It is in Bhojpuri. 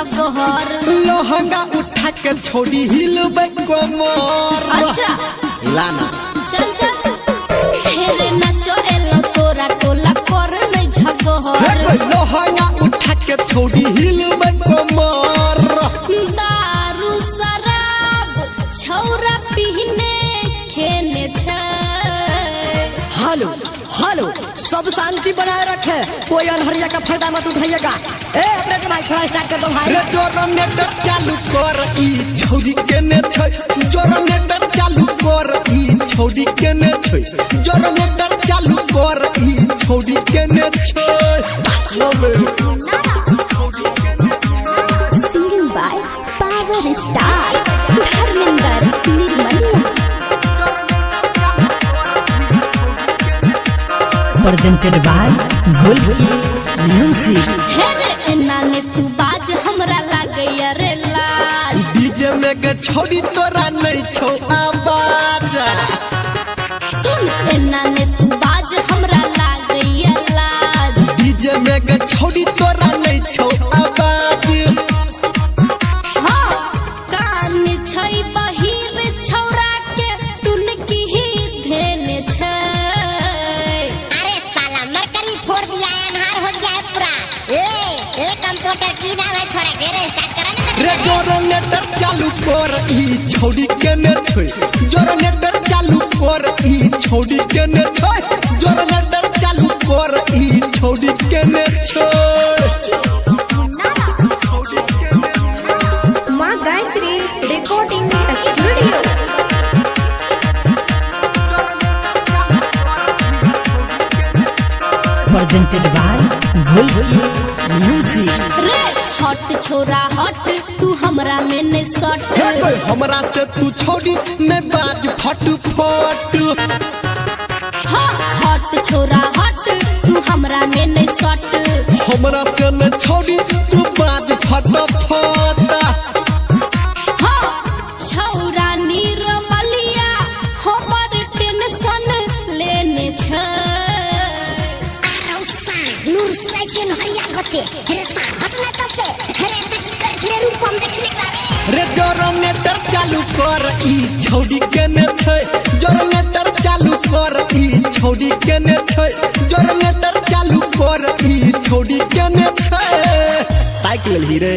झगहर लहंगा उठा के छोड़ी हिलबे कमर। अच्छा लाना चल चल हेरे नाचो एलो तोरा टोला कर नहीं झगहर लहंगा उठा के छोड़ी हिलबे कमर। दारू शराब छौरा पीने खेने छ। हेलो हेलो सब शांति बनाए रखे, कोई अनहरिया का फायदा मत उठाइएगा। ए अपने भाई थोड़ा स्टार्ट कर दो भाई। रे जनरेटर चालू कर ई छौरी के ने छै, जनरेटर चालू कर ई छौरी के ने छै, जनरेटर चालू कर ई छौरी के ने छै। Singing by power star Dharmendra Nirmaliya. presented by Golgi Music। हेरे एना ने तू बाज हमरा लागैया रे लाज। डीजे में के छोड़ी तोरा नहीं छौ आवाज। सुन एना ने तू बाज हमरा लागैया लाज। डीजे में के छोड़ी तोरा नहीं छौ आवाज। हाँ कान छै बहिर छौरा के टुन की ही धेने छै। अरे साला मरकरी फोड़ दिया है, अनहार हो गया है पूरा। ए कंप्यूटर की नाम है छोरा, घेरे स्टार्ट करा ना। रे जनरेटर चालू कर ई छौरी के ने छै, जनरेटर चालू कर ई छौरी के ने छै, जनरेटर चालू कर ई छौरी के ने छै। माँ Gayatri recording studio. presented by Golgi Music। रे हट छोरा हट तू हमरा में ने सट। हमरा से तू छोड़ी नहीं बाज फट फट। हाँ हट छोरा हट तू हमरा में ने सट। हमरा से न छोड़ी तू बाज फट फट। हाँ छौरा निर्मलिया हमर टेंशन लेने छ। नूर सुराइछन हरिया गते हेरे सा हटला तसे हेरे तकी कर छरे रूप हम देखने पावे। रे जनरेटर चालू कर ई छौरी के ने छै, जनरेटर चालू कर ई छौरी के ने छै, जनरेटर चालू कर ई छौरी के ने छै। ताकि लेही रे।